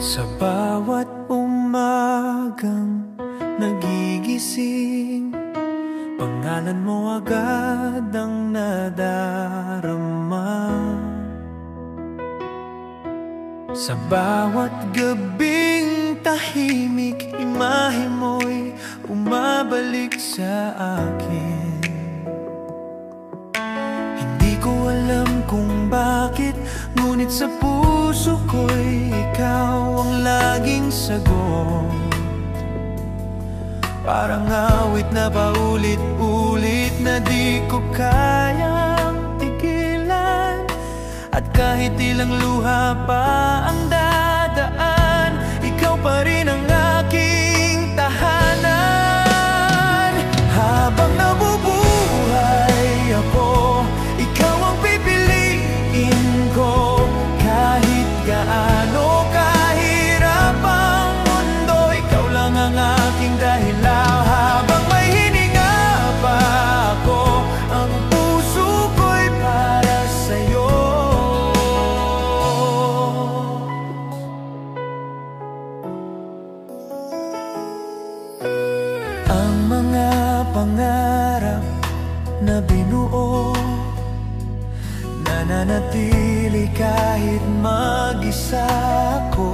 Sa bawat umagang nagigising, pangalan mo agad ang nadarama. Sa bawat gabing tahimik, imahe mo'y bumabalik sa akin. Hindi ko alam kung bakit, ngunit sa puso ko'y ikaw ang laging sagot. Parang awit na paulit-ulit na di ko kayang tigilan. At kahit ilang luha pa ang dadaan, ikaw pa rin ang aking tahanan. Habang nabubuhay ako, ikaw ang pipiliin ko. Kahit gaano kahirap ang mundo, ikaw lang ang aking dahilan. Habang may hininga pa ako, ang puso ko'y para sa'yo. Ang mga pangarap na binuo, nananatili kahit mag-isa ako.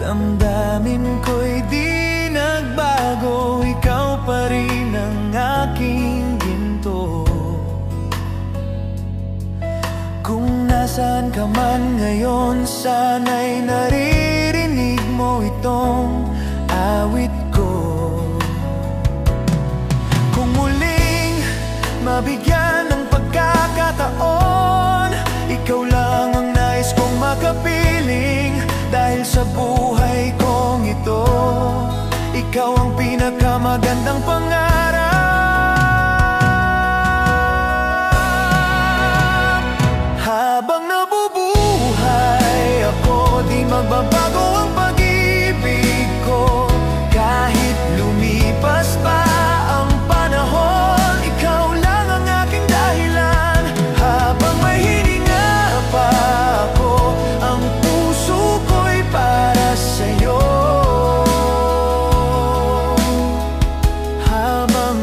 Damdamin ko'y di nagbago, ikaw pa rin ang aking ginto. Kung nasaan ka man ngayon, sana'y naririnig mo itong awit ko. Kung muling mabigyan ng pagkakataon, ikaw lang ang nais kong makapiling. Dahil sa buhay kong ito, ikaw ang pinakamagandang pangarap. Habang nabubuhay ako, di magbabago ang pag-ibig ko. Kahit lumipas pa ang panahon, ikaw lang ang aking dahilan. Habang may hininga pa ako, ang puso ko'y para sa'yo. Habang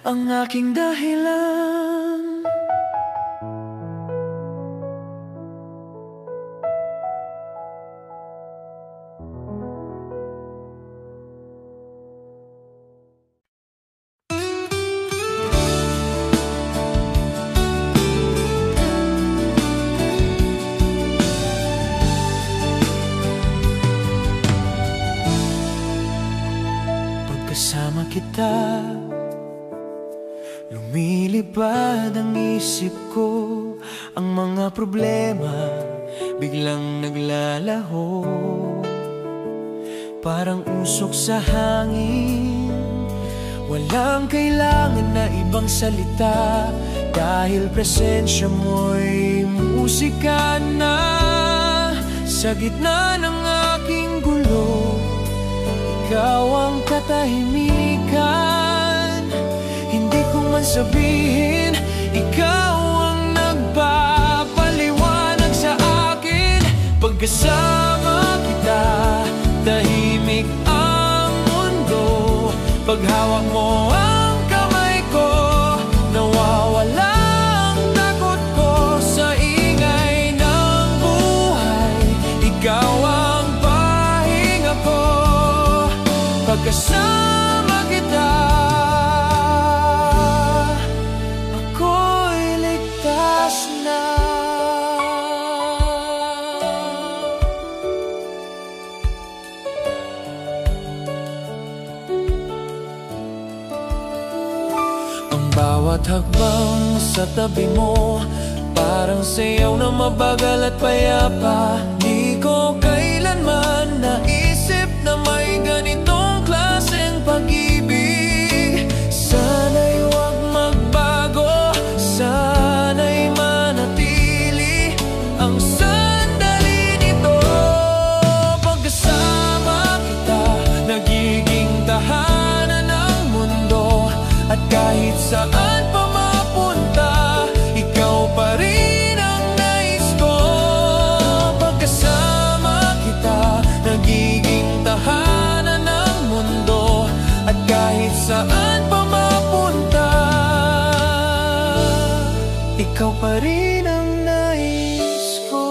ang aking dahilan. Pagkasama kita, lumilipad ang isip ko. Ang mga problema biglang naglalaho, parang usok sa hangin. Walang kailangan na ibang salita, dahil presensya mo'y musika na. Sa gitna ng aking gulo, ikaw ang katahimikan. Hindi ko man sabihin, ikaw ang nagpapaliwanag sa akin. Pagkasama kita, tahimik ang mundo. Paghawak mo ang kamay ko, nawawala ang takot ko sa ingay ng buhay. Ikaw ang pahinga ko. Pagkasama kita, ako'y ligtas na. Ang bawat hakbang sa tabi mo, parang sayaw na mabagal at payapa. Di ko kailanman naisip na may ganitong klaseng pag-ibig. Sana'y huwag magbago, sana'y manatili ang sandali nito. Pagkasama kita, nagiging tahanan ng mundo. At kahit saan pa mapunta, pa rin ang nais ko.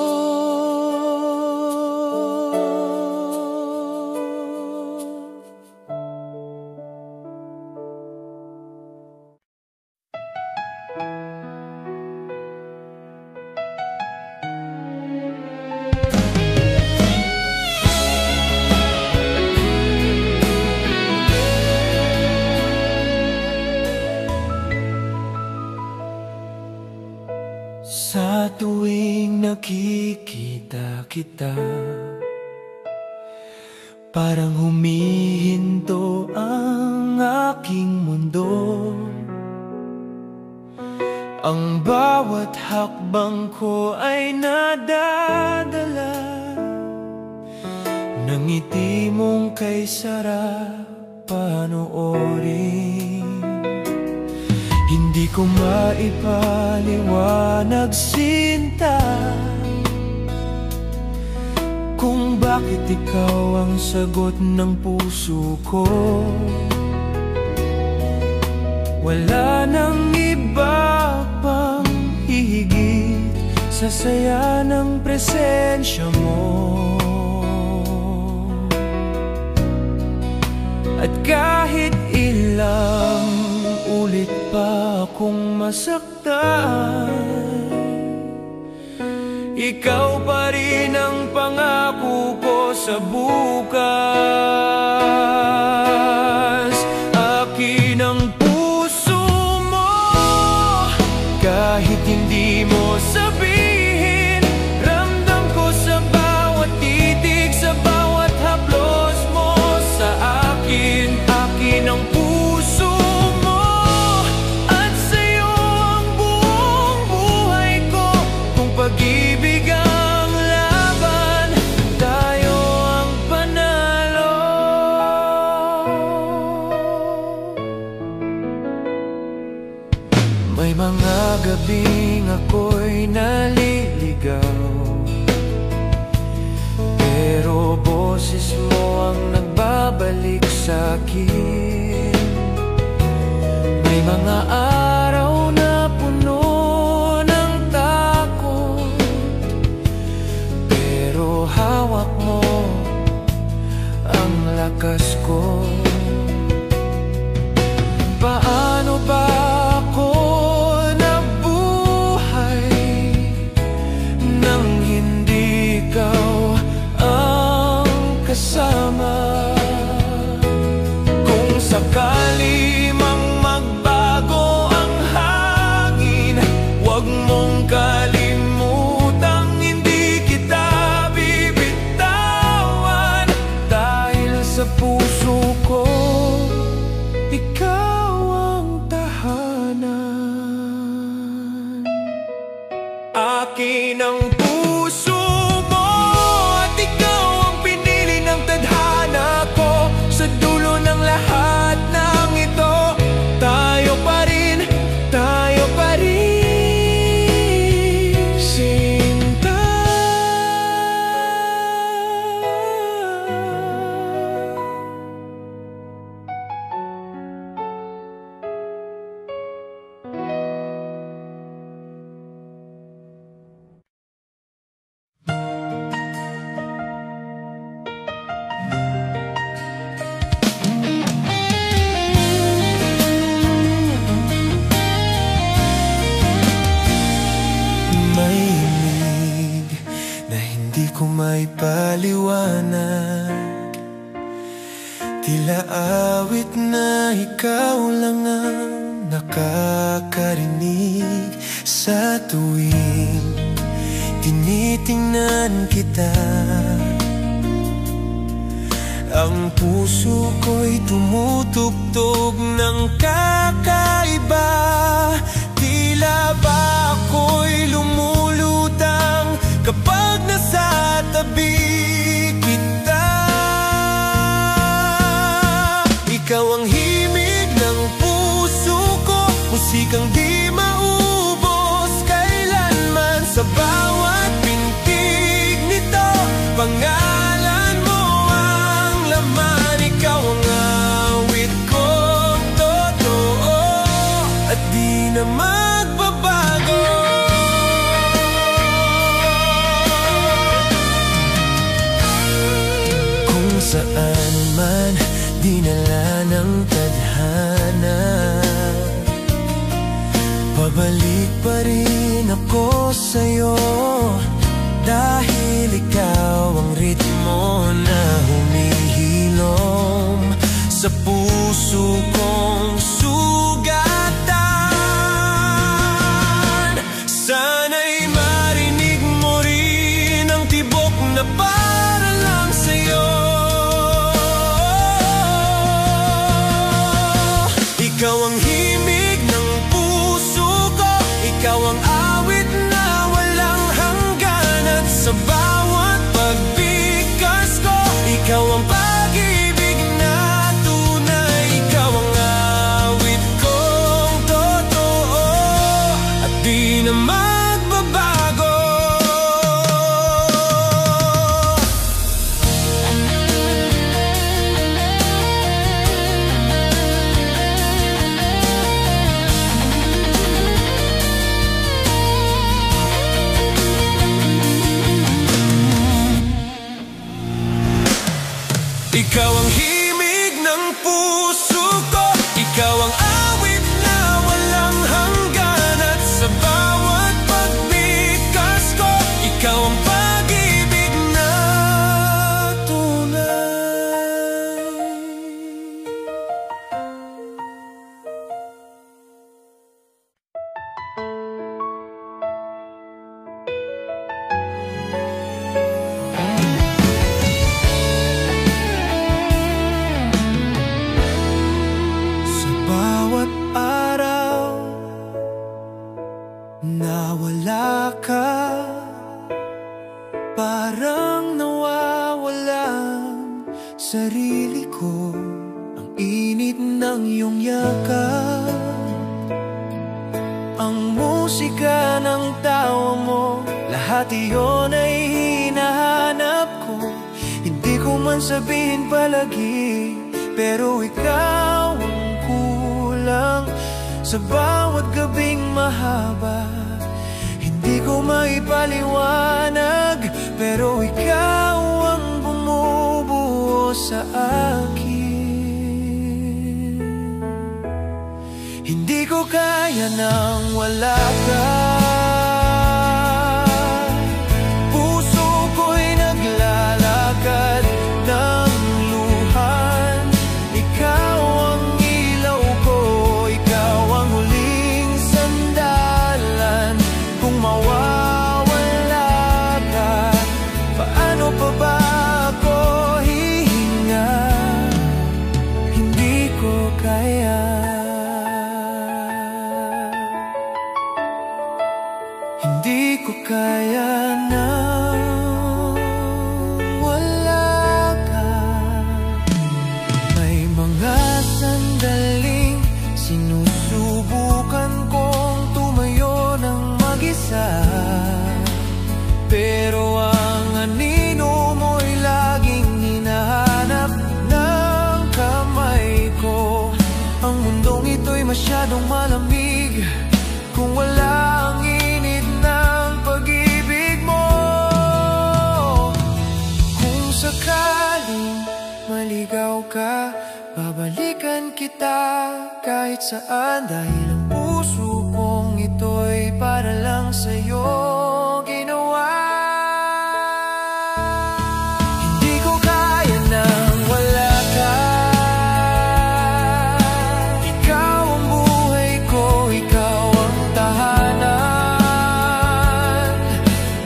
Sa tuwing nakikita kita, parang humihinto ang aking mundo. Ang bawat hakbang ko ay nadadala ng ngiti mong kay sarap panoorin. Hindi ko maipaliwanag, sinta, kung bakit ikaw ang sagot ng puso ko. Wala nang iba pang hihigit sa saya ng presensya mo. At kahit ilang ulit pa akong masaktan, ikaw pa rin ang pangako ko sa bukas. Akin ang puso mo, kahit hindi mo sabihin. Ramdam ko sa bawat titig, sa bawat haplos mo sa akin. Akin ang puso mo, at sa'yo ang buong buhay ko. Kung pag-ibig ang laban, tayo ang panalo. May mga gabing ako'y naliligaw, pero boses mo ang nagbabalik sa'kin. May mga araw na puno ng takot, pero hawak mo ang lakas ko. Paano ba ako nabuhay nang hindi ikaw ang kasama? Kung sakali mang magbago ang hangin, huwag mong kalimutang hindi kita bibitawan. Dahil sa puso ko, ikaw ang tahanan. Akin ang puso mo, at ikaw ang pinili ng tadhana ko. Sa dulo ng lahat ng ito, tayo pa rin, sinta. May himig na hindi ko may paliwanag, tila awit na ikaw lang ang nakakarinig. Sa tuwing tinitingnan kita, ang puso ko'y tumutugtog ng kakaiba. Tila ba ako'y lumulutang kapag nasa tabi kita? Ikaw ang himig ng puso ko, musikang di maubos kailanman. Sa bawat pintig nito, pangalan mo ang laman. Ikaw ang awit kong totoo, at di na magbabago. na. Pabalik pa rin ako sa'yo, dahil ikaw ang ritmo na humihilom sa puso kong sugatan. Sana'y marinig mo rin ang tibok na para lang sa'yo. Ikaw ang himig ng puso ko, ikaw ang awit na walang hanggan, at sa bawat pagbigkas ko, ikaw ang pag-ibig na tunay. Ikaw ang awit kong totoo at di na magbabago. Ikaw ang himig ng puso ko, ikaw ang awit na walang hanggan, at sa bawat pagbigkas ko, ikaw ang pag-ibig na tunay. Nawala ka, parang nawawala ang sarili ko. Ang init ng iyong yakap, ang musika ng tawa mo, lahat iyon ay hinahanap ko. Hindi ko man sabihin palagi, pero ikaw ang kulang sa bawat gabing mahaba. Hindi ko maipaliwanag, pero ikaw ang bumubuo sa akin. Hindi ko kaya nang wala ka. Puso ko'y naglalakad ng luhan. Ikaw ang ilaw ko, ikaw ang huling sandalan. Kung mawawala ka, paano pa ba ako hihinga? Hindi ko kaya. Hindi ko kaya na wala ka. May mga sandaling sinusubukan kong tumayo ng mag-isa, pero ang anino mo'y laging hinahanap ng kamay ko. Ang mundong ito'y masyadong malamig kung wala ang init ng pag-ibig mo. Kung sakaling maligaw ka, babalikan kita kahit saan, dahil ang puso kong ito'y para lang sa'yo ginawa. Hindi ko kaya nang wala ka. Ikaw ang buhay ko, ikaw ang tahanan,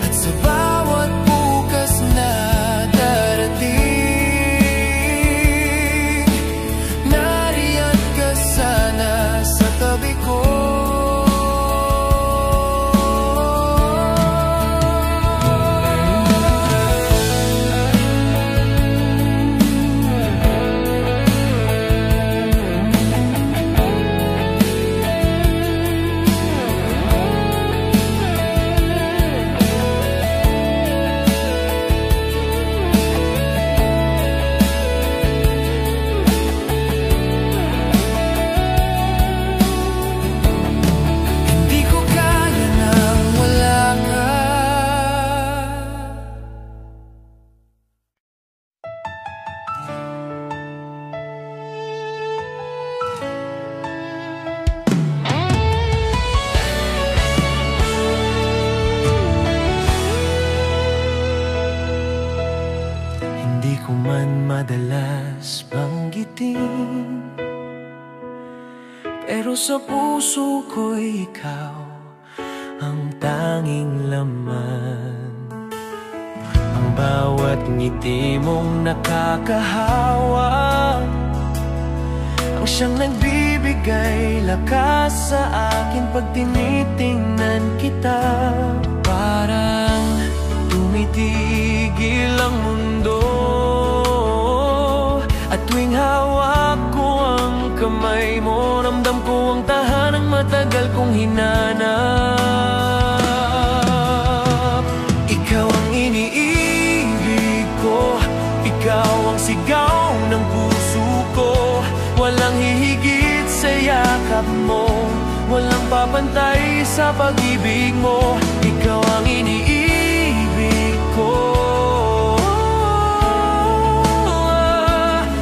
at sa bawat bukas na darating, nariyan ka sana sa tabi ko. pero sa puso ko'y ikaw ang tanging laman. Ang bawat ngiti mong nakakahawa ang siyang nagbibigay lakas sa akin pag tinitingnan kita. Parang tumitigil ang mundo at tuwing hawak ko ang kamay mo, ramdam ko ang tahanang matagal kong hinanap. Ikaw ang iniibig ko, ikaw ang sigaw ng puso ko. Walang hihigit sa yakap mo, walang papantay sa pag-ibig mo. Ikaw ang iniibig ko,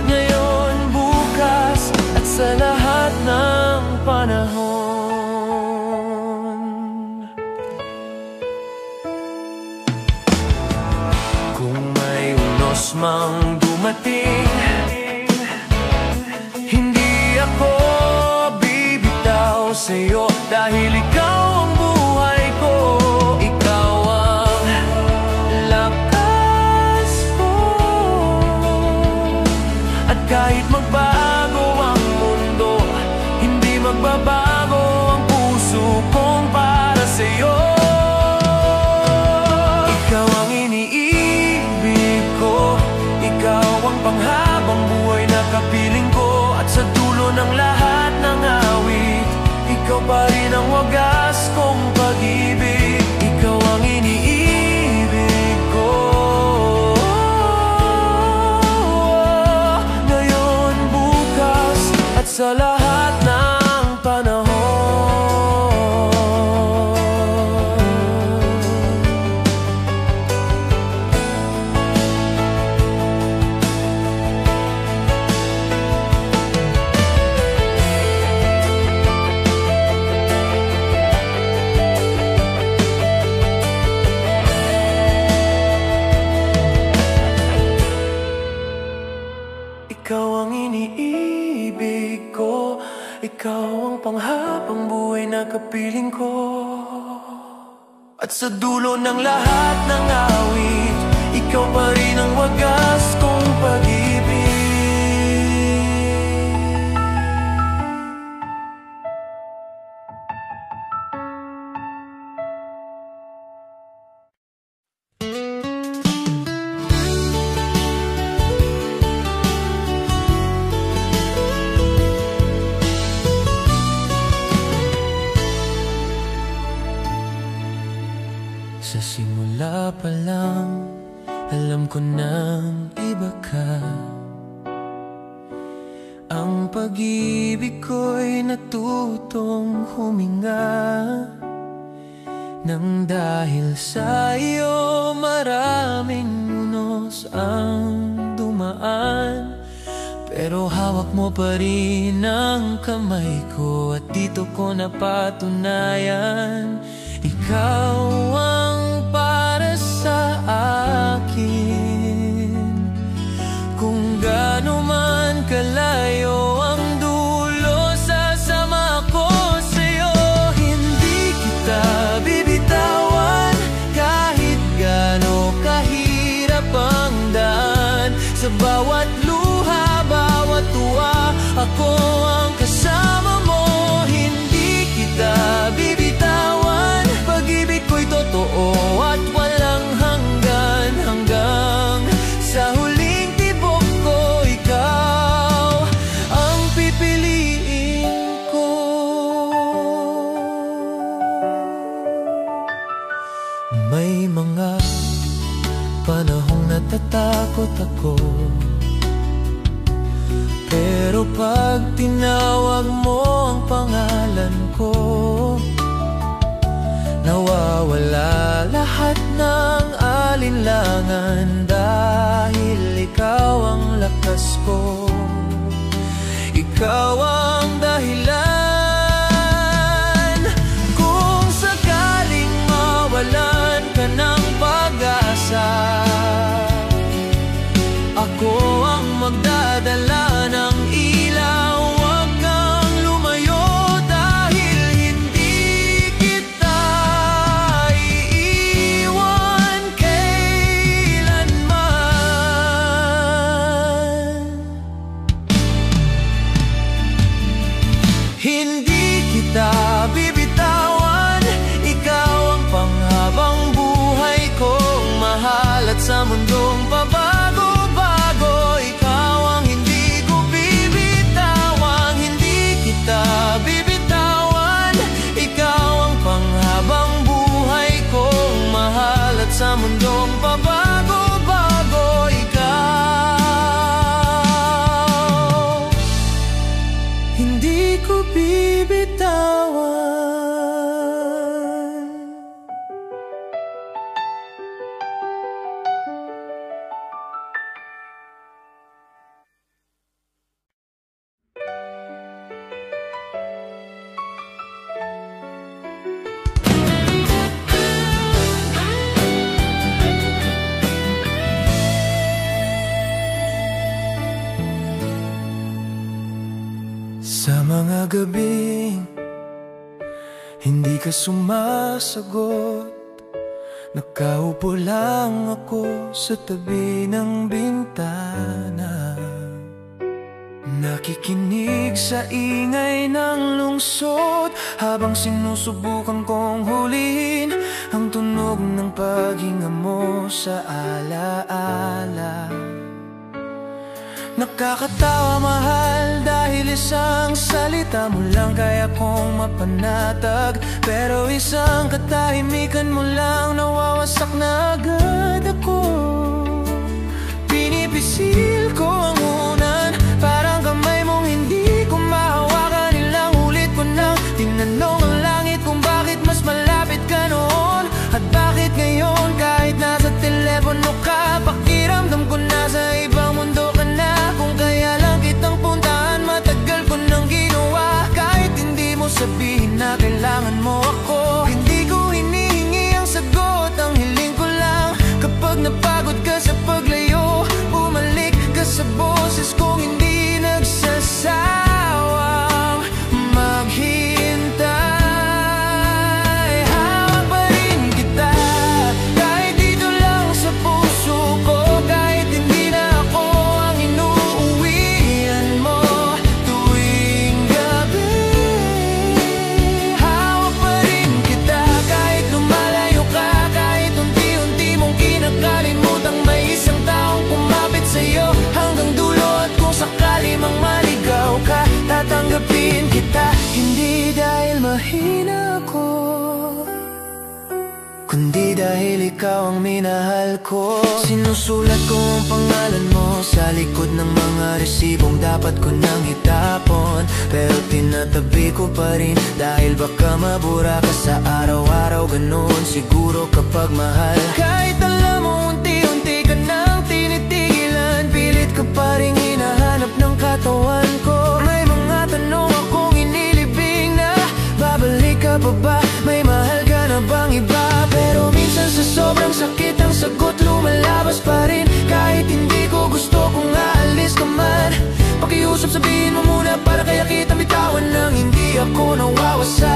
ngayon, bukas, at sa lahat ng panahon. Kung may unos mang dumating, ako bibitaw sa'yo dahil ikaw ang buhay ko. Ikaw ang lakas ko, at kahit magbago ang mundo, hindi magbabago ang puso kong para sa'yo. Ikaw ang iniibig ko, ikaw ang panghabang buhay na kapiling ko. At sa dulo ng lahat ng awit, ikaw pa rin ang wagas kong pag-ibig. Ikaw ang iniibig ko, ngayon, bukas, at sa lahat ng panahon. Ikaw ang iniibig ko, ikaw ang panghabang buhay na kapiling ko. At sa dulo ng lahat ng awit, ikaw pa rin ang wagas kong pag-ibig. Sa simula pa lang, alam ko nang iba ka. Ang pag-ibig ko'y natutong huminga, nang dahil sa iyo maraming unos ang dumaan. Pero hawak mo pa rin ang kamay ko, at dito ko napatunayan ikaw ang para sa akin. Kung gaano man kalayo ang dulo, sasama ko sa'yo. Hindi kita bibitawan kahit gaano kahirap ang daan. Sa bawat luha, bawat tuwa, ako ang kasama mo. Hindi kita bibitawan, pag-ibig ko'y totoo at walang hanggan. Hanggang sa huling tibok ko, ikaw ang pipiliin ko. May mga panahong natatakot ako, pero pag tinawag mo ang pangalan ko, nawawala lahat ng alinlangan. Dahil ikaw ang lakas ko, ikaw ang dahilan. Kung sakaling mawalan ka ng pag-asa, ako ang magdadala ng ilaw. Huwag kang lumayo gabing hindi ka sumasagot, nakaupo lang ako sa tabi ng bintana, nakikinig sa ingay ng lungsod habang sinusubukan kong hulihin ang tunog ng paghinga mo sa alaala. Nakakatawa mahal dahil isang salita mo lang kaya kong mapanatag, pero isang katahimikan mo lang nawawasak na agad ako. Pinipisil ko ang unan, parang kamay mong hindi ko mahawakan. Ilang ulit ko nang tinanong ang langit kung bakit mas malapit ka noon, at bakit ngayon kahit nasa telepono ka, pakiramdam ko nasa ibang mundo ka na. Kung kaya lang kitang puntahan, matagal ko nang ginawa, kahit hindi mo sabihin na kailangan mo ako. Hindi ko hinihingi ang sagot, ang hiling ko lang kapag napagod ka sa paglayo, bumalik ka sa boses kong hindi nagsasawang maghintay. Hawak pa rin kita kahit dito lang sa puso ko, kahit hindi na ako ang inuuwian mo tuwing gabi. Hawak pa rin kita kahit lumalayo ka, kahit unti-unti mong kinakalimutang may isang taong kumapit sa'yo hanggang dulo, at kung sakali mang maligaw ka, tatanggapin kita. Hindi dahil mahina ako, kundi dahil ikaw ang minahal ko. Sinusulat ko ang pangalan mo sa likod ng mga resibong dapat ko nang itapon, pero tinatabi ko pa rin dahil baka mabura ka sa araw-araw. Ganoon siguro kapag mahal, kahit alam mo unti-unti ka nang tinitigilan, pilit ka pa rin hinahanap ng katawan ko. May mga tanong akong inilibing na, babalik ka pa ba? May mahal ka na bang iba? Pero minsan sa sobrang sakit ang sagot lumalabas pa rin, kahit hindi ko gusto kung aalis ka man. Pakiusap sabihin mo muna para kaya kita bitawan nang hindi ako nawawasak.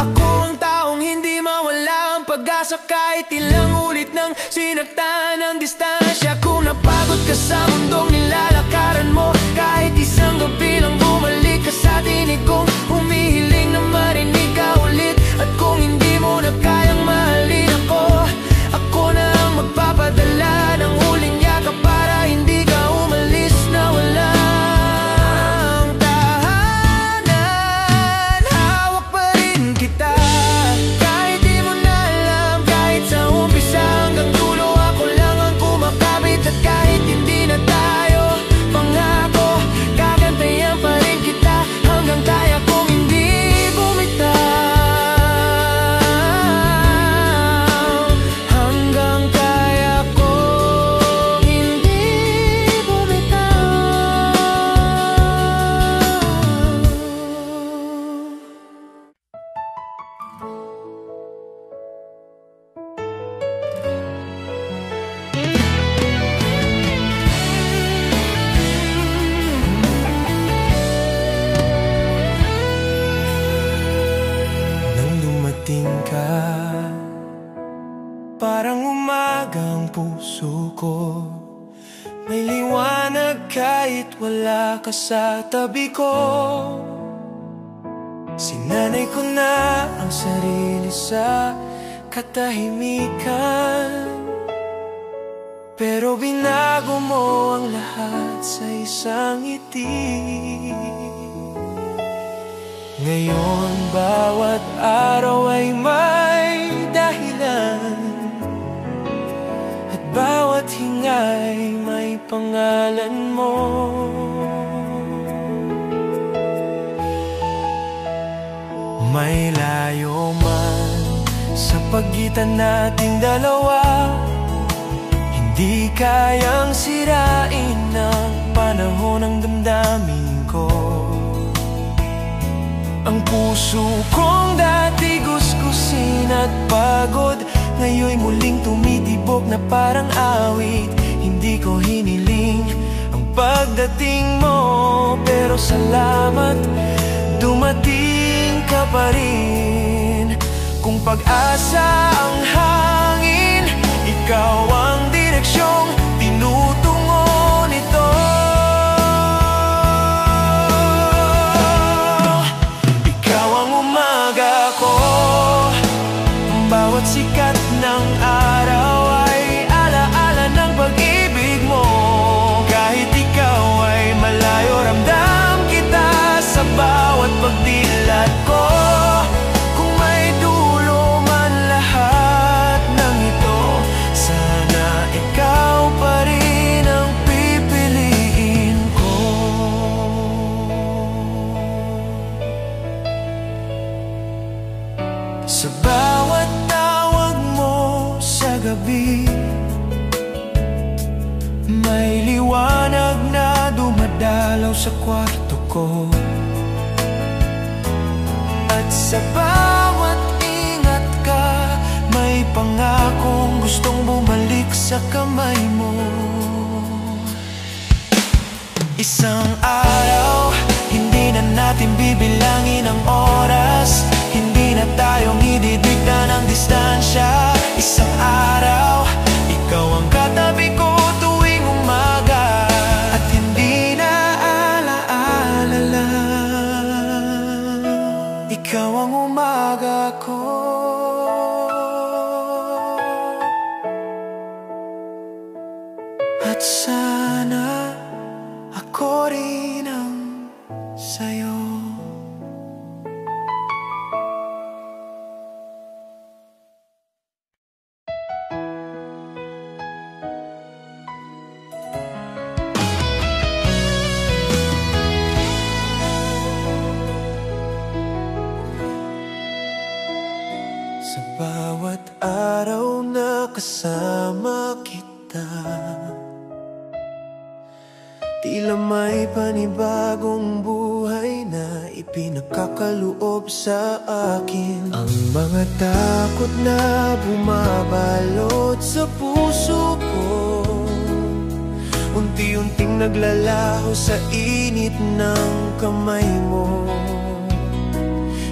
Ako ang taong hindi mawala ang pag-asa kahit ilang ulit nang sinaktan ang distansya. Kung napagod ka sa mundong nilalakaran mo, kahit isang gabi lang bumalik ka sa tinig kong humihiling na marinig ka ulit. At kung hindi mo na kayang mahalin ako, ako na ang magpapadala ng huling yakap para hindi ka umalis na walang tahanan. Hawak pa rin kita kahit di mo na alam, kahit sa umpisa hanggang dulo ako lang ang kumakabit. At kahit hindi na tayo pangako, gagantayan pa rin kita hanggang kaya kong hindi bumitaw. Hanggang kaya kong hindi bumitaw. Nang dumating ka, parang umagang puso ko, may liwanag kahit wala ka sa tabi ko. Sinanay ko na ang sarili sa katahimikan, pero binago mo ang lahat sa isang ngiti. Ngayon bawat araw ay may dahilan, at bawat hingay may pangalan mo. May layo man sa pagitan nating dalawa, hindi kayang sirain ng panahon ng damdamin ko. Ang puso kong dati gusgusin at pagod, ngayon'y muling tumitibok na parang awit. Hindi ko hiniling ang pagdating mo. Pero salamat, dumating ka pa rin. Kung pag-asa ang hangin, ikaw ang direksyong tinutungo nito. Ikaw ang umaga ko, bawat sikat ng araw ay alaala ng pag-ibig mo. Kahit ikaw ay malayo, ramdam kita sa bawat pagdilat ko. Kung may dulo man lahat ng ito, sana ikaw pa rin ang pipiliin ko. Sa bawat tawag mo sa gabi, may liwanag na dumadalaw sa kwarto ko. At sa bawat ingat ka, may pangakong gustong bumalik sa kamay mo. Isang araw, hindi na natin bibilangin ang oras, hindi na tayong ididikta ng distansya. Isang araw, ikaw ang katabi ko tuwing umaga, at hindi na alaala. Ikaw ang umaga ko. At sana ako rin ang sa'yo. Sa bawat araw na kasama kita, tila may panibagong buhay na ipinakakaloob sa akin. Ang mga takot na bumabalot sa puso ko, unti-unting naglalaho sa init ng kamay mo.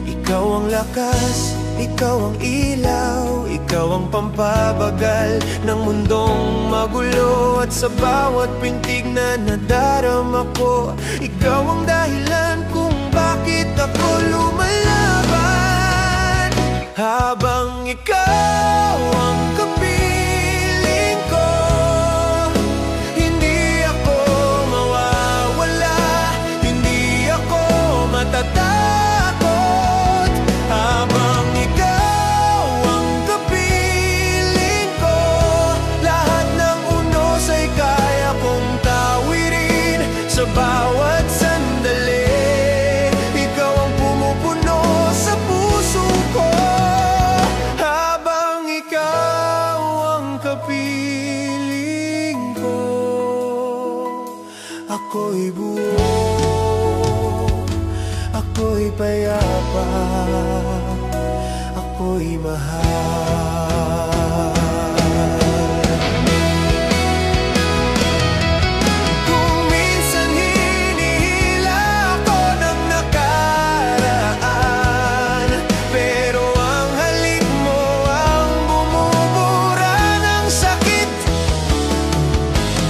Ikaw ang lakas, ikaw ang ilaw, ikaw ang pampabagal ng mundong magulo. At sa bawat pintig na nadarama ko, ikaw ang dahilan kung bakit ako lumalaban. Habang ikaw ang kapiling ko, hindi ako mawawala, hindi ako matatakot. Habang ikaw ang kapiling ko, lahat ng unos ay kaya kong tawirin. Sa bawat sandali, ikaw ang pumupuno sa puso ko. Habang ikaw ang kapiling ko, ako'y buo, ako'y payapa, ako'y mahal. Kung minsan hinihila ako ng nakaraan, pero ang halik mo ang bumubura ng sakit.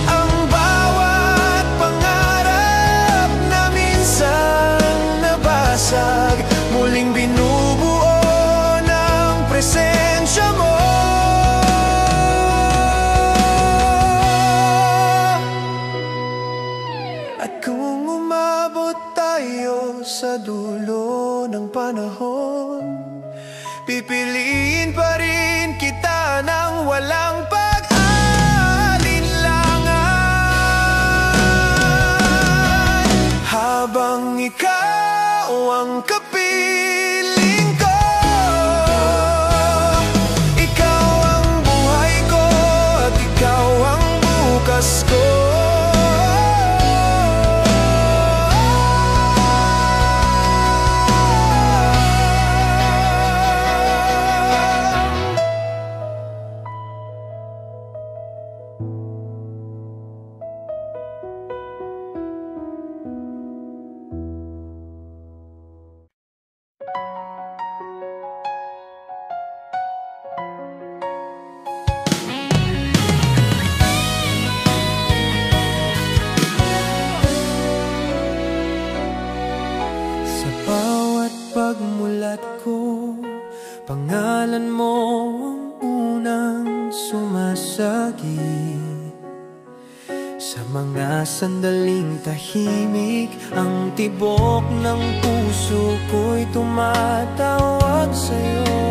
Ang bawat pangarap na minsan nabasag, muling binubuo ng presensya mo. At kung umabot tayo sa dulo ng panahon, pipiliin pa rin kita ng walang pag-alinlangan. Habang ikaw ang kapiling ko, ikaw ang buhay ko at ikaw ang bukas ko. Pangalan mo ang unang sumasagi sa mga sandaling tahimik. Ang tibok ng puso ko'y tumatawag sa'yo.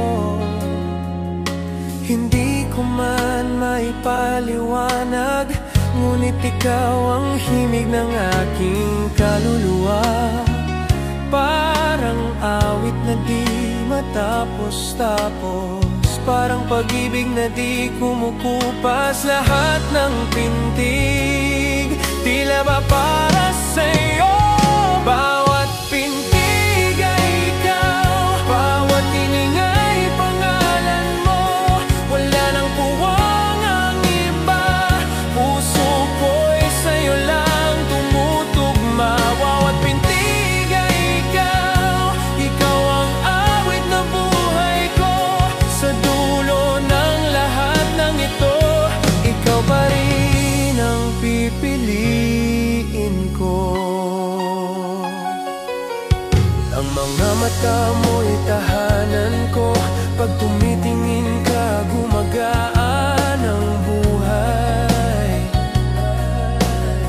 Hindi ko man maipaliwanag, ngunit ikaw ang himig ng aking kaluluwa. Parang awit na di matapos-tapos, parang pag-ibig na di kumukupas. Lahat ng pintig, tila ba para sa'yo? Bawat pintig ay ikaw, bawat tiningay pangalan mo. Wala nang puwang ang iba, puso ko'y sa'yo lang tumutugma. Bawat pintig ay ikaw, ikaw ang awit na buhay ko. Sa dulo ng lahat ng ito, ikaw pa rin ang pipiliin ko. Ang mga mata mo'y tahanan ko, pag tumitingin ka gumagaan ang buhay.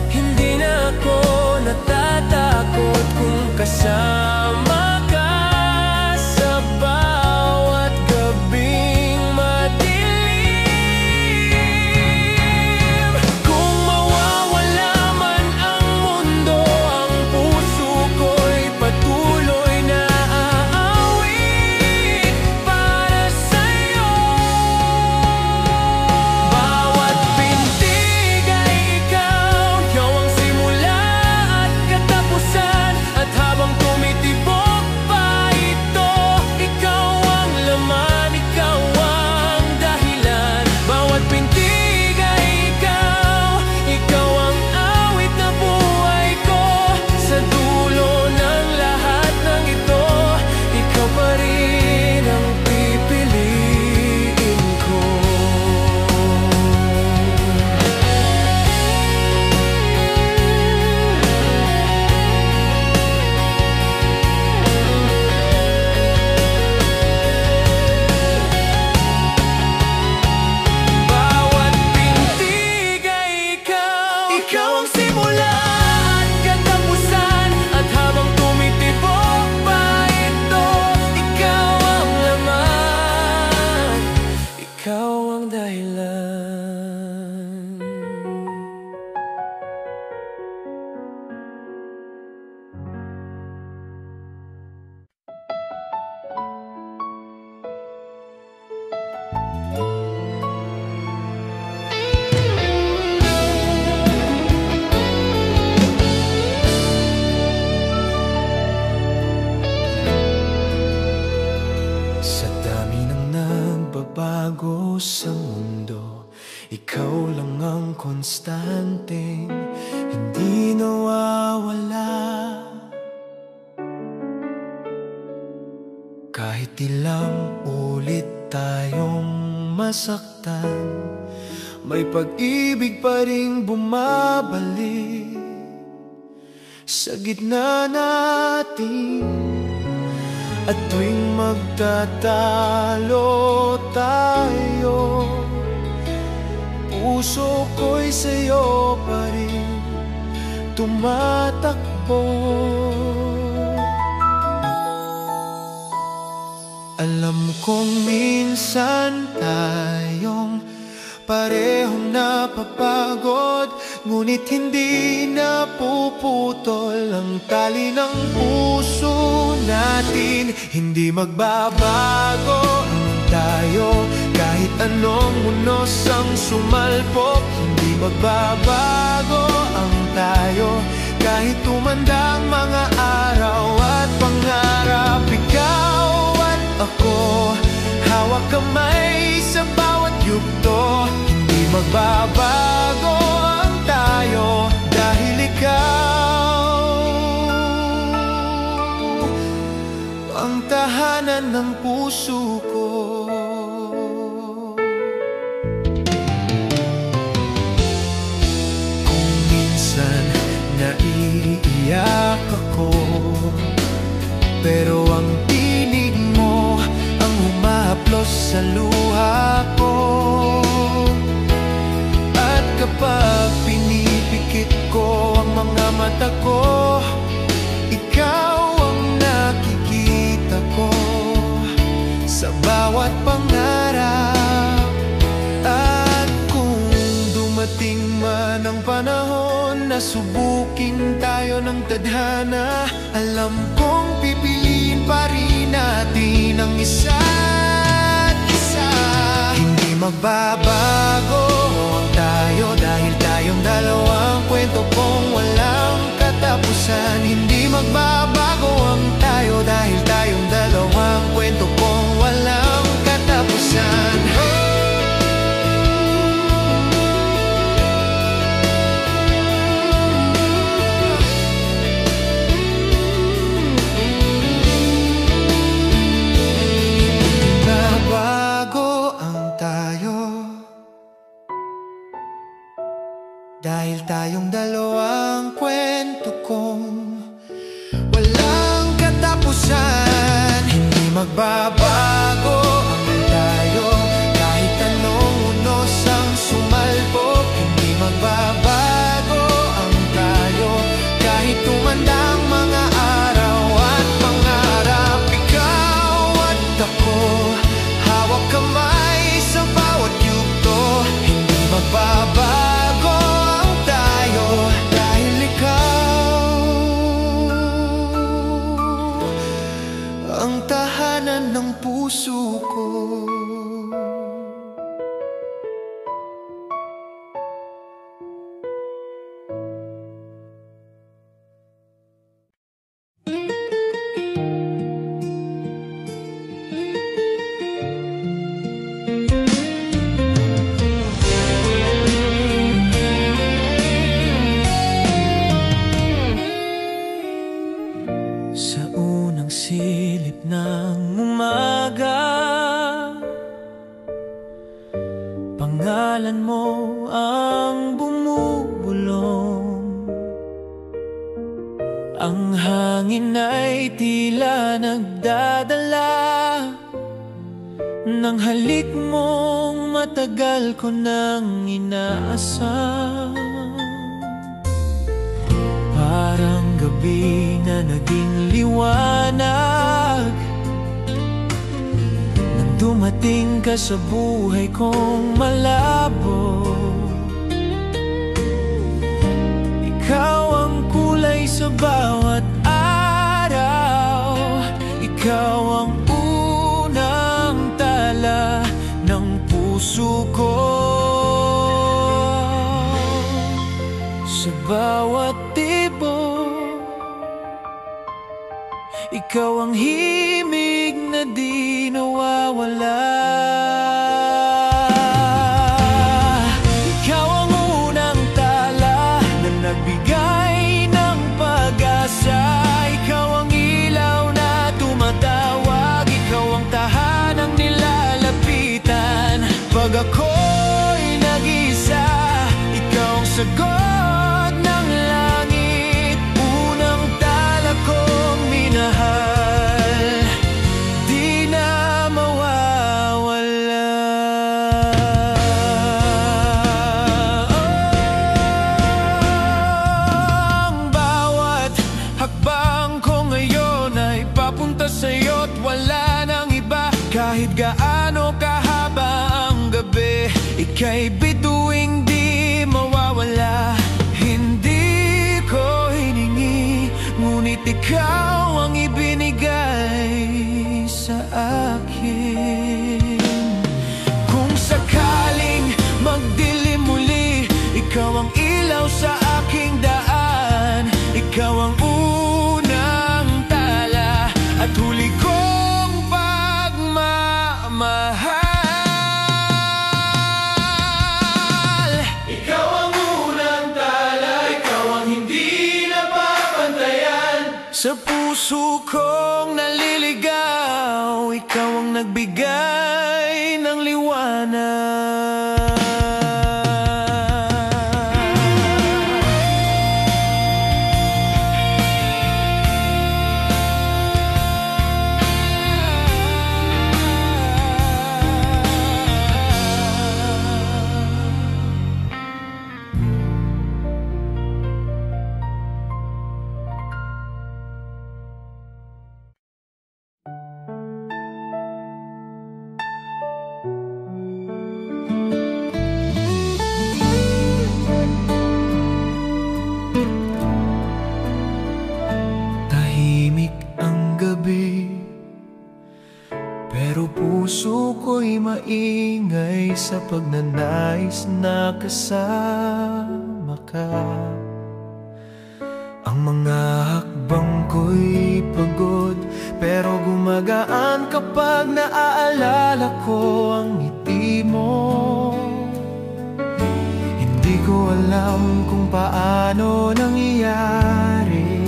Hindi na ako natatakot kung kasama ka sa bawat gabing madilim. Kung mawawala man ang mundo, ang puso ko'y patuloy na aawit para sa'yo. Bawat pintig ay ikaw, ikaw ang simula at katapusan. At habang tumitibok pa ito, ikaw ang laman, ikaw ang dahilan. Bawat pintig ay ikaw, ikaw ang awit na buhay ko. Sa dulo ng lahat ng ito, ikaw pa rin ang pipiliin ko. Bawat pintig ay ikaw, ikaw ang simula at katapusan. At habang tumitibok pa ito, ikaw ang laman, ikaw ang dahilan. Sa dami ng nagbabago sa mundo, ikaw lang ang konstanteng hindi nawawala. Kahit ilang ulit tayong masaktan, may pag-ibig pa ring bumabalik sa gitna natin. At tuwing magtatalo tayo, puso ko'y sa'yo pa rin tumatakbo. Alam kong minsan tayong parehong napapagod, ngunit hindi napuputol ang tali ng puso natin. Hindi magbabago ang tayo kahit anong unos ang sumalpok. Hindi magbabago ang tayo kahit tumanda ang mga araw at pangarap. Ikaw at ako, hawak kamay sa bawat yugto. Hindi magbabago ang tayo dahil ikaw ang tahanan ng puso ko. Kung minsan naiiyak ako, pero ang tinig mo ang sa luha ko. At kapag pinipikit ko ang mga mata ko, ikaw ang nakikita ko sa bawat pangarap. At kung dumating man ang panahon na subukin tayo ng tadhana, alam kong pipiliin pa rin natin ang isa't isa. Hindi magbabago ang tayo dahil tayong dalawang kwento kong walang katapusan. Hindi magbabago ang tayo dahil tayong dalawang kwento kong walang katapusan. Dahil tayong dalawang kwento kong walang katapusan. Hindi magbabago ang tayo kahit anong unos ang sumalpok. Hindi magbabago ang tayo kahit tumandang mga araw at pangarap. Ikaw at ako, hawak kamay sa bawat yugto. Hindi magbabago ang tahanan ng puso ko. Sa unang silip ng umaga, pangalan mo ang bumubulong. Ang hangin ay tila nagdadala ng halik mong matagal ko nang inaasam. Parang gabi na naging liwanag nang dumating ka sa buhay kong malabo. Ikaw ang kulay sa bawat araw. Ikaw ang unang tala ng puso ko. Sa bawat ikaw ang himig na di nawawala. Ikaw ang unang tala na nagbigay ng pag-asa. Ikaw ang ilaw na tumatawag. Ikaw ang tahanang nilalapitan pag ako'y nag-isa. Ikaw ang sagot ng langit, unang tala kong minahal, di na mawawala. Ang bawat hakbang ko ngayon ay papunta sa'yo't wala nang iba. Kahit gaano kahaba ang gabi, ika'y bituing di mawawala. Hindi ko hiningi, ngunit ikaw ang ibinigay sa akin. Kung sakaling magdilim muli, ikaw ang ilaw sa aking daan. Ikaw ang unang tala at huli kong pagmamahal. Ikaw ang unang tala, ikaw ang hindi napapantayan. Sa puso kong naliligaw, ikaw ang nagbigay ng liwanag. puso ko'y maingay sa pagnanais na kasama ka. Ang mga hakbang ko'y pagod, pero gumagaan kapag naaalala ko ang ngiti mo. Hindi ko alam kung paano nangyayari,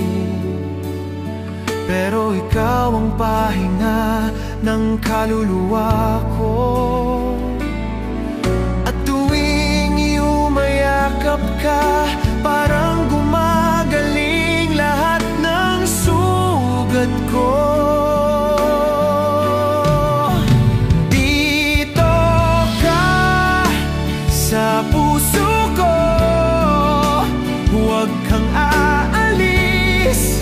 pero ikaw ang pahinga ng kaluluwa ko. At tuwing yumayakap ka, parang gumagaling lahat ng sugat ko. Dito ka sa puso ko, huwag kang aalis,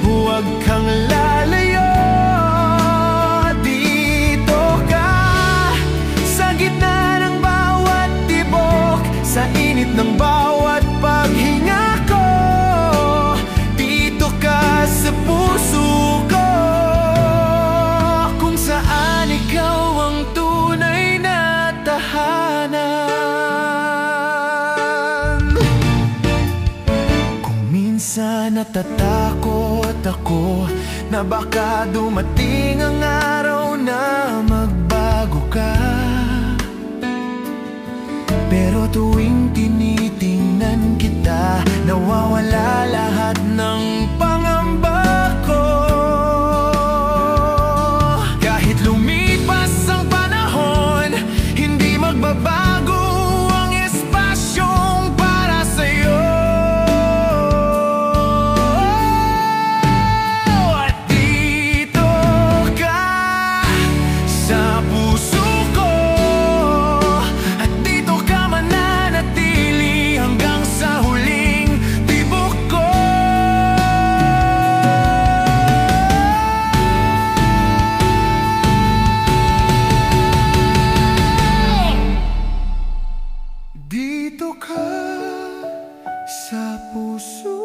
huwag kang lalayo. Dito ka sa gitna ng bawat tibok, sa init ng bawat paghinga ko. Dito ka sa puso ko, kung saan ikaw ang tunay na tahanan. Kung minsan natatakot ako na baka dumating ang araw na magbago ka, pero tuwing tinitingnan kita, nawawala lahat ng pangamba ko. Kahit lumipas ang panahon, hindi magbabago ang espasyong para sa'yo. At dito ka sa puso ko, at dito ka mananatili hanggang sa huling tibok ko. Dito ka sa puso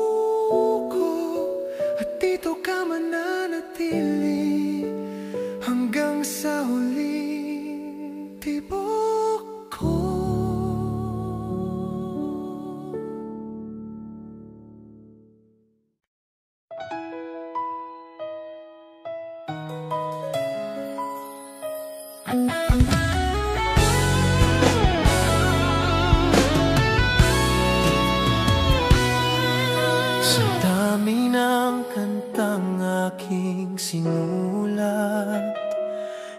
ko, at dito ka mananatili hanggang sa huling tibok ko. Sa dami ng kantang aking sinulat,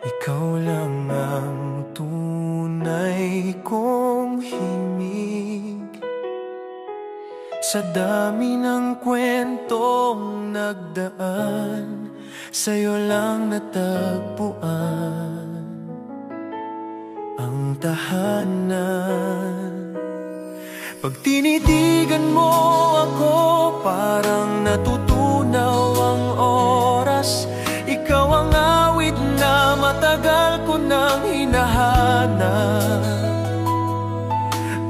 ikaw lang ang tunay kong himig. Sa dami ng kwentong nagdaan, sa'yo lang natagpuan ang tahanan. Pag tinitigan mo ako, parang natutunaw ang oras. Ikaw ang awit na matagal ko nang hinahanap,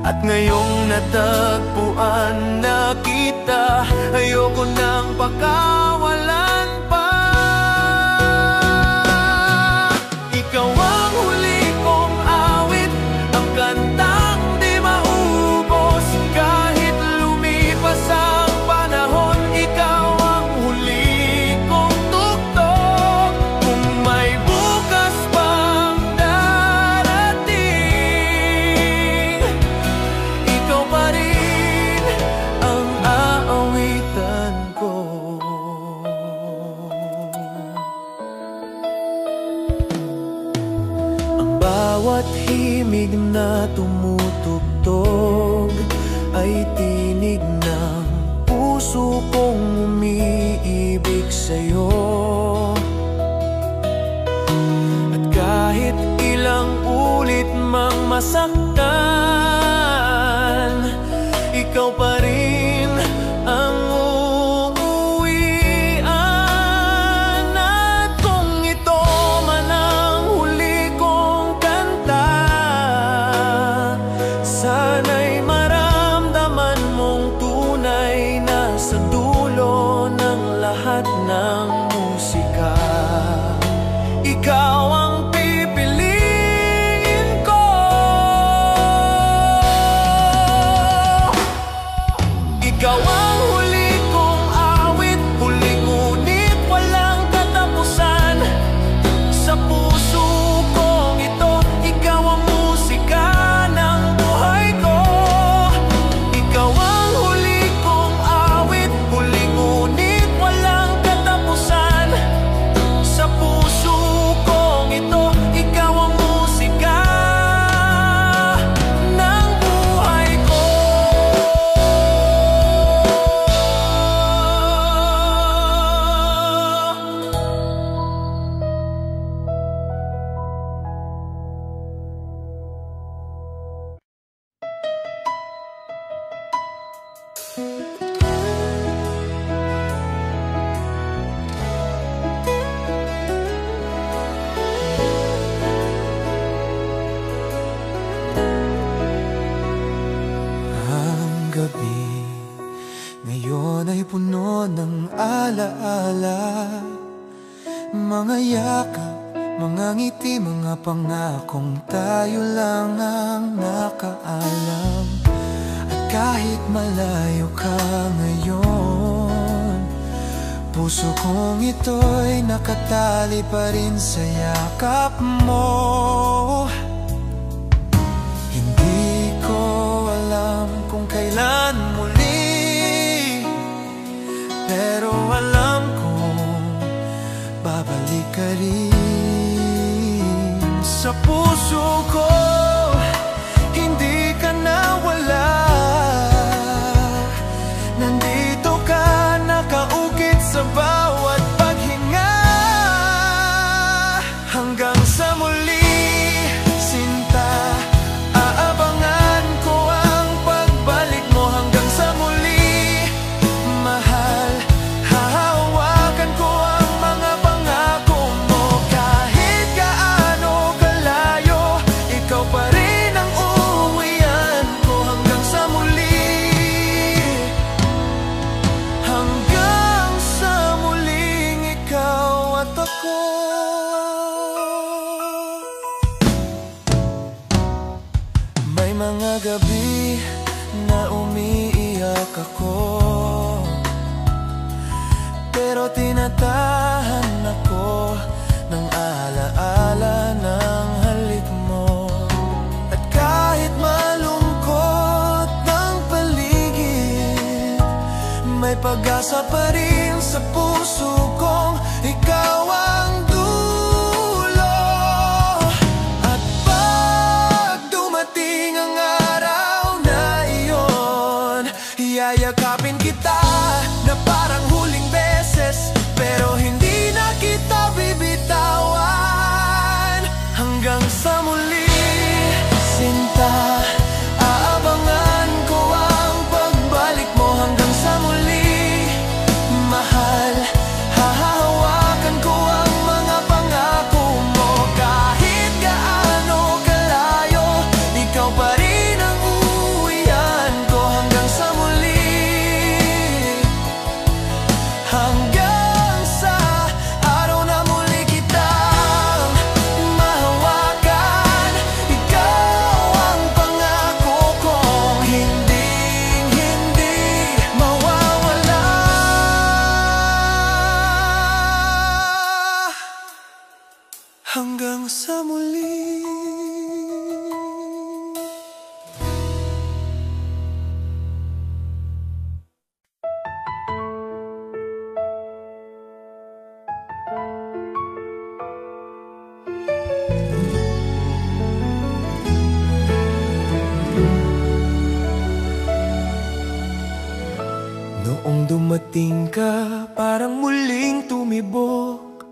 at ngayong natagpuan na kita, ayoko nang pakawalan pa. Ikaw ang huli kong awit, ang kantang di maubos. Kahit lumipas ang panahon, ikaw ang huli kong tugtog. Kung may bukas pang darating, ikaw pa rin ang aawitan ko. Ang bawat himig na tumutugtog ay tinig ng puso kong umiibig sa'yo. At kahit ilang ulit mang masaktan, ikaw pa rin ang uuwian. At kung ito man ang huli kong kanta, sana'y maramdaman mong tunay na sa dulo ng lahat ng musika, ikaw ang pipili. Ang gabi ngayon ay puno ng alaala, mga yakap, mga ngiti, mga pangakong tayo lang ang nakaalam. At kahit malayo ka ngayon, puso kong ito'y nakatali pa rin sa yakap mo. Hindi ko alam kung kailan muli, pero alam kong babalik ka rin sa puso ko. Hindi ka nawala, nandito ka nakaukit sa bawat paghinga. Hanggang sa muli, sinta, aabangan ko ang pagbalik mo. Hanggang sa muli, mahal, hahawakan ko ang mga pangako mo. Kahit gaano kalayo, ikaw pa rin ang uuwian ko. Hanggang sa muli, hanggang sa muling ikaw at ako. May mga gabi na umiiyak ako, pero tinatahan ako ng alaala ng halik mo. At kahit malungkot ang paligid, may pag-asa pa rin sa puso kong ikaw ang dulo. At pag dumating ang araw na iyon, yayakapin kita na parang huling beses, pero hindi na kita bibitawan. Hanggang sa muli, sinta, aabangan ko ang pagbalik mo. Hanggang sa muli, mahal, hahawakan ko ang mga pangako mo. Kahit gaano kalayo, ikaw pa rin ang uuwian ko. Hanggang sa muli, hanggang sa araw na muli kitang mahawakan. Ikaw ang pangako kong hindi mawawala. Hanggang sa muli. Noong dumating ka, parang muling tumibok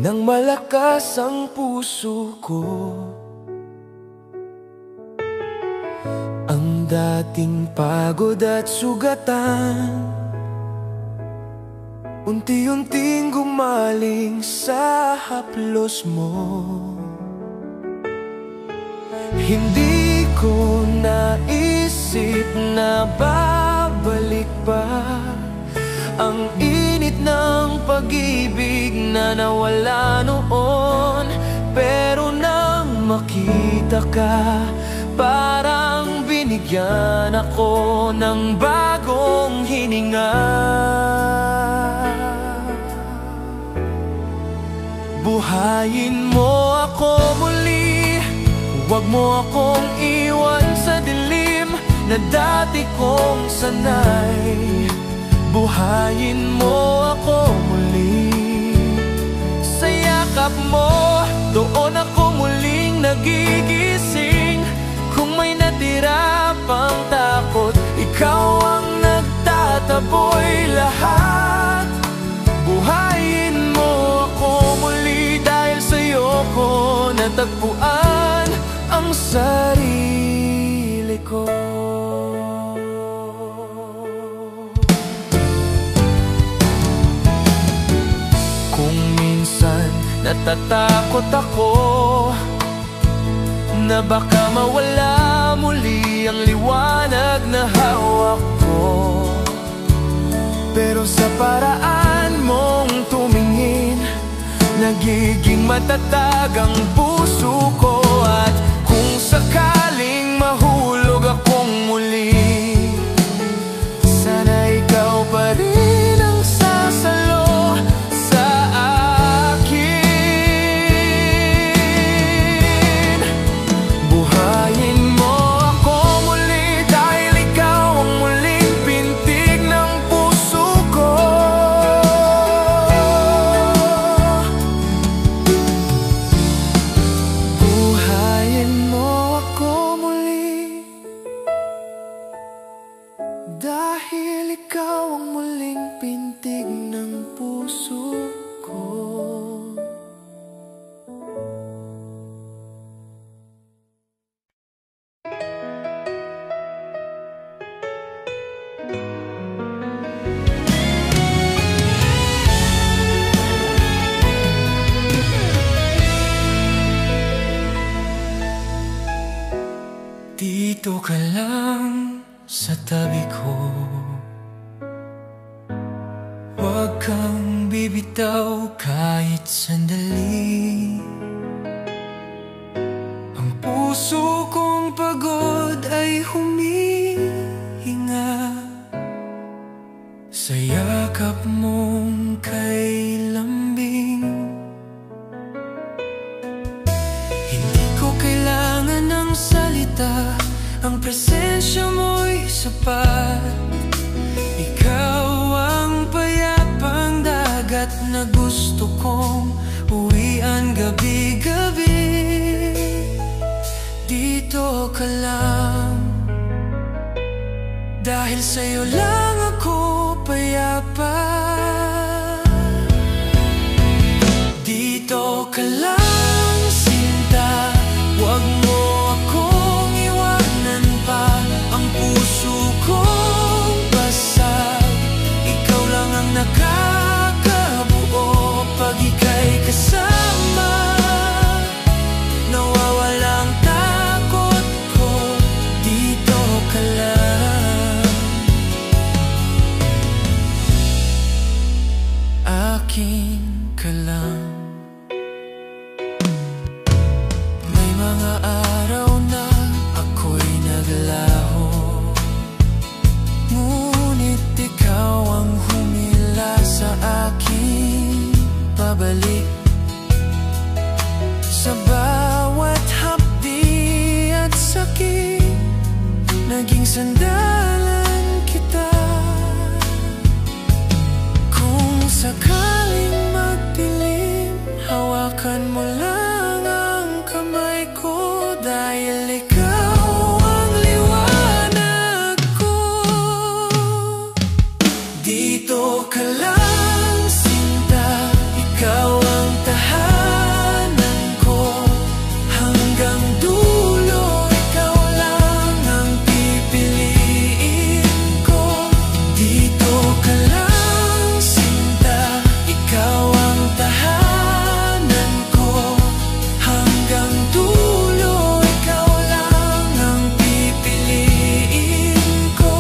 nang malakas ang puso ko. Ang dating pagod at sugatan, unti-unting gumaling sa haplos mo. Hindi ko naisip na babalik pa ang init ng pag-ibig na nawala noon. Pero nang makita ka, parang binigyan ako ng bagong hininga. Buhayin mo ako muli, huwag mo akong iwan sa dilim na dati kong sanay. Buhayin mo ako muli, sa yakap mo doon ako muling nagigising. Kung may natira pang takot, ikaw ang nagtataboy lahat. Buhayin mo ako muli, dahil sa'yo ko natagpuan ang sarili ko. natatakot ako na baka mawala muli ang liwanag na hawak ko. Pero sa paraan mong tumingin, nagiging matatag ang puso ko. At kung sakaling mahulog akong muli, sana ikaw pa rin ang sasalo sa akin. Buhayin mo ako muli dahil ikaw ang muling pintig ng puso ko. Buhayin mo ako muli dahil ikaw ang muling pintig ng puso ko. Dito ka lang sa tabi ko, huwag kang bibitaw kahit sandali. Ang puso kong pagod ay humihinga sa yakap mong kay lambing. Hindi ko kailangan ng salita, ang presensya mo'y sapat. Ikaw ang payapang dagat na gusto kong uwian gabi-gabi. Dito ka lang, dahil sa'yo lang ako payapa. Dito ka lang, sinta, huwag mo akong iwanan pa. Ang puso kong basag, ikaw lang ang nakakabuo. Pag ika'y kasama, nawawala ang takot ko. Dito ka lang, akin ka lang. May mga araw na ako'y naglaho, ngunit ikaw ang humila sa akin pabalik. Sa bawat hapdi at sakit, naging sandalan kita. Kung sakaling magdilim, hawakan mo lang ang kamay ko, dahil ikaw ang liwanag ko. Dito ka lang, sinta, ikaw ang tahanan ko. Hanggang dulo, ikaw lang ang pipiliin ko. Dito ka lang, sinta, ikaw ang tahanan ko. Hanggang dulo, ikaw lang ang pipiliin ko.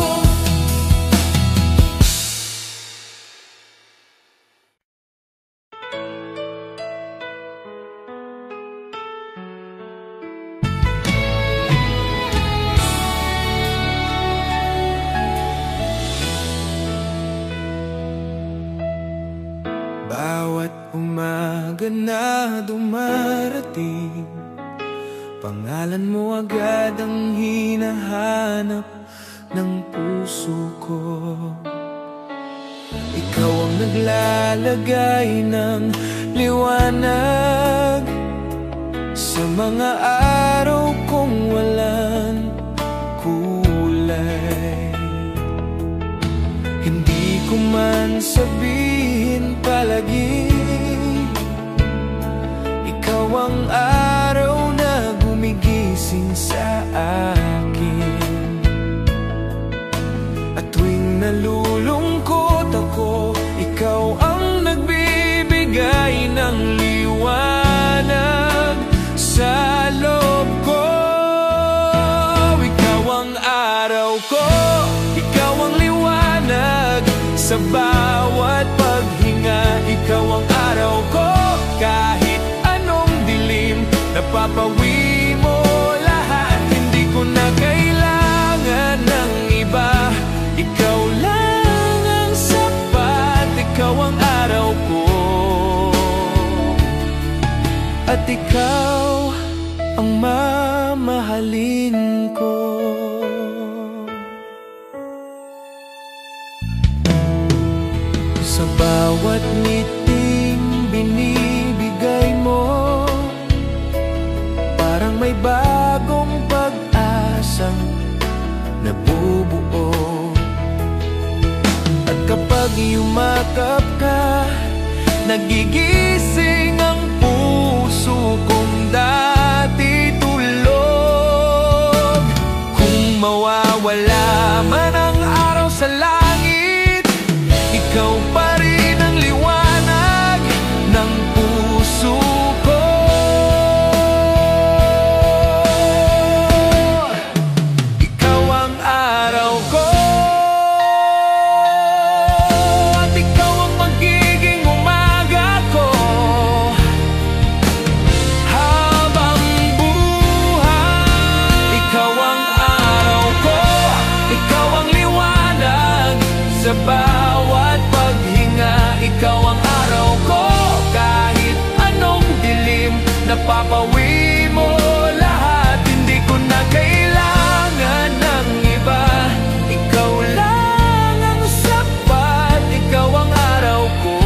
Bawat umaga na dumarating, pangalan mo agad ang hinahanap ng puso ko. Ikaw ang naglalagay ng liwanag sa mga araw kong walang kulay. Hindi ko man sabihin palagi, ikaw ang araw na gumigising sa akin. At tuwing nalulungkot ako, ikaw ang nagbibigay ng liwanag. Sa bawat paghinga, ikaw ang araw ko. Kahit anong dilim, napapawi mo lahat. Hindi ko na kailangan ng iba. Ikaw lang ang sapat, ikaw ang araw ko. At ikaw ang mamahalin ko. Sa bawat ngiting binibigay mo, parang may bagong pag-asang nabubuo. At kapag yumakap ka, nagigising ang puso kong dati tulog. Kung mawawala man ang araw sa langit, ikaw pa rin ang liwanag ng puso ko. Ikaw ang araw ko, at ikaw ang magiging umaga ko. Habang buhay, ikaw ang araw ko, ikaw ang liwanag sa bawat paghinga. Ikaw ang araw ko, kahit anong dilim, napapawi mo lahat. Hindi ko na kailangan ng iba. Ikaw lang ang sapat, ikaw ang araw ko.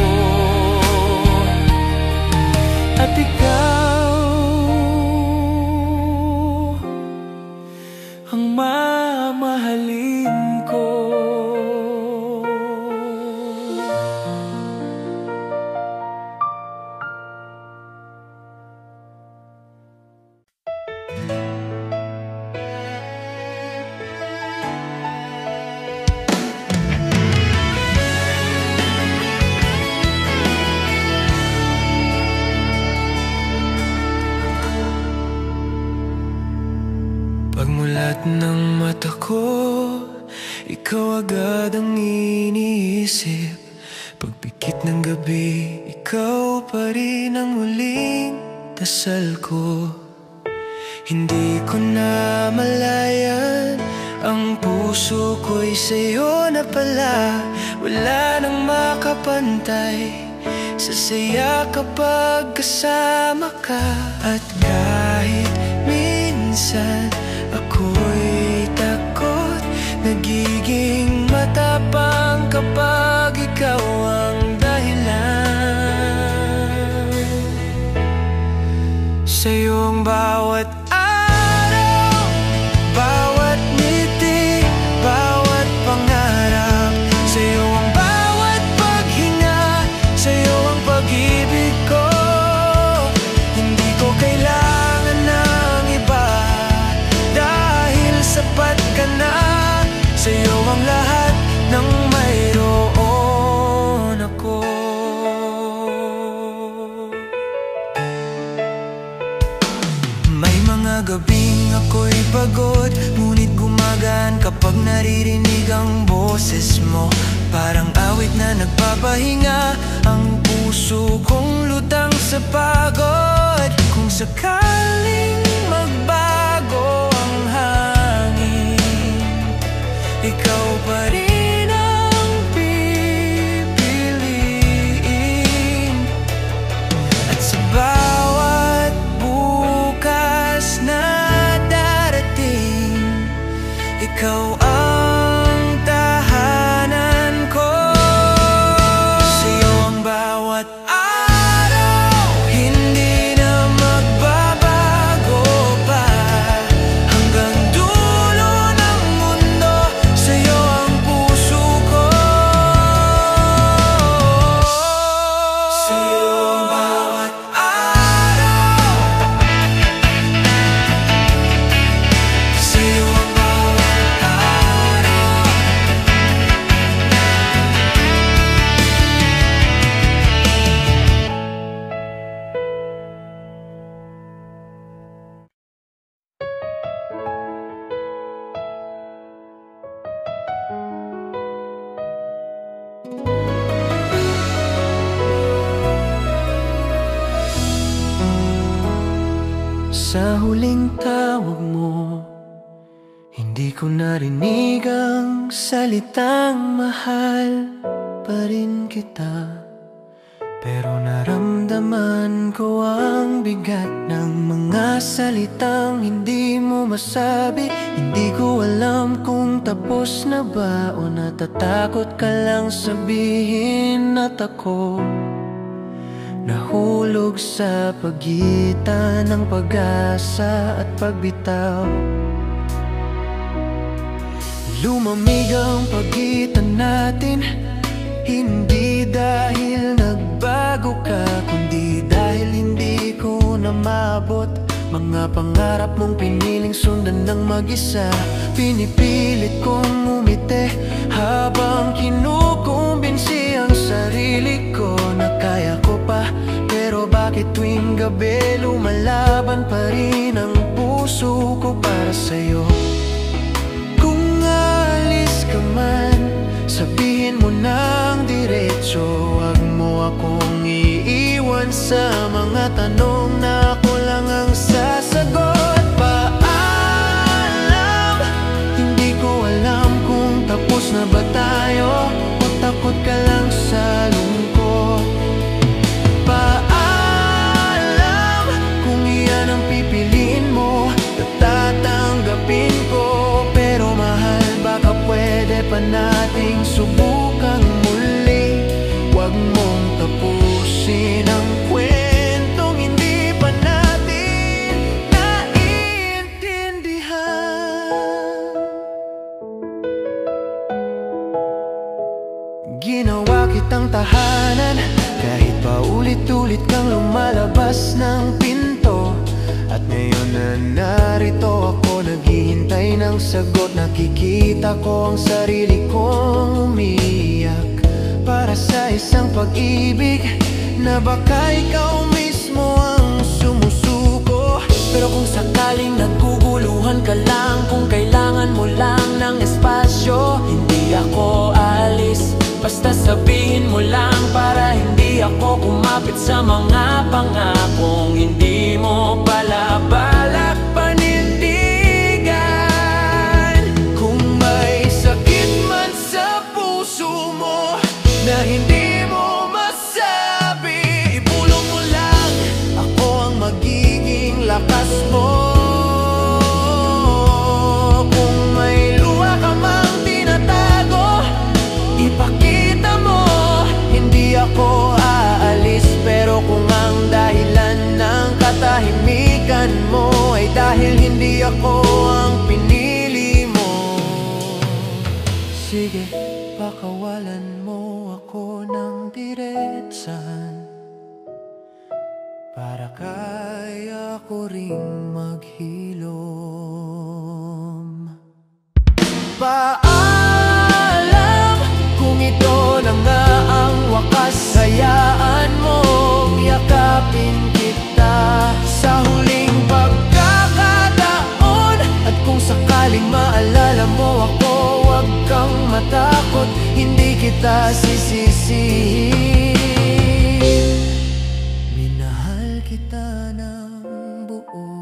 At ikaw ang mamahalin ko. Pagmulat ng mata ko, ikaw agad ang iniisip. Pagpikit ng gabi, ikaw pa rin ang huling dasal ko. Hindi ko na malayan, ang puso ko'y sa'yo na pala. Wala nang makapantay sa saya kapag kasama ka. At kahit minsan ako'y takot, nagiging matapang kapag ikaw ang dahilan. Sa iyong bawat araw, bawat ngiti, bawat pangarap, sa iyo ang bawat paghinga, sa iyo ang pag-ibig ko. Hindi ko kailangan ng iba, dahil sapat ka na. Sa iyo ang lahat ng mayroon ako. May mga gabing ako'y pagod, ngunit gumagaan kapag naririnig ang boses mo. Parang awit na nagpapahinga ang puso kong lutang sa pagod. Kung sakaling magbago ang hangin, ikaw pa rin ang pipiliin. At sa bawat bukas na darating, ikaw ang tahanan ko. Sa iyo ang bawat araw, hindi na magbabago pa. Hanggang dulo ng mundo, sa iyo ang puso ko. Sa iyo ang bawat araw, sa iyo ang bawat araw. sa huling tawag mo, hindi ko narinig ang salitang mahal pa rin kita. Pero naramdaman ko ang bigat ng mga salitang hindi mo masabi. Hindi ko alam kung tapos na ba o natatakot ka lang sabihin at ako nahulog sa pagitan ng pag-asa at pagbitaw. Lumamig ang pagitan natin, hindi dahil nagbago ka, kundi dahil hindi ko na maabot mga pangarap mong piniling sundan ng mag-isa. Pinipilit kong umiti habang kinukumbinsi ang sarili ko na kaya ko pa. Pero bakit tuwing gabi lumalaban pa rin ang puso ko para sa'yo? Kung alis ka man, sabihin mo nang diretso, wag mo akong iiwan sa mga tanong na ako lang ang sasagot. Paalam, hindi ko alam kung tapos na ba tayo o takot ka lang sa lungkot. Paalam, kung iyan ang pipiliin mo, tatanggapin ko. Pero mahal, baka pwede pa nating subukang muli. Huwag mong tapusin ang kwentong hindi pa natin naiintindihan. Ginawa kitang tahanan, kahit pa ulit-ulit kang lumalabas ng pinto. At ngayon na narito ako, naghihintay ng sagot. Nakikita ko ang sarili kong umiiyak para sa isang pag-ibig na baka ikaw mismo ang sumusuko. Pero kung sakaling naguguluhan ka lang, kung kailangan mo lang ng espasyo, hindi ako aalis. Basta sabihin mo lang para hindi ako kumapit sa mga pangakong hindi mo pala balak panindigan. Kung may sakit man sa puso mo na hindi mo masabi, ibulong mo lang, ako ang magiging lakas mo. Kung may luha ka mang tinatago, ipakita mo, hindi ako aalis. Pero kung ang dahilan ng katahimikan mo ay dahil hindi ako ang pinili mo, sige, pakawalan mo ako ng diretsahan para kaya ko ring maghilom. Paalam, kung ito na nga ang wakas, hayaan mong yakapin kita sa huling pagkakataon. At kung sakaling maalala mo ako, huwag kang matakot, hindi kita sisisihin. Minahal kita ng buo.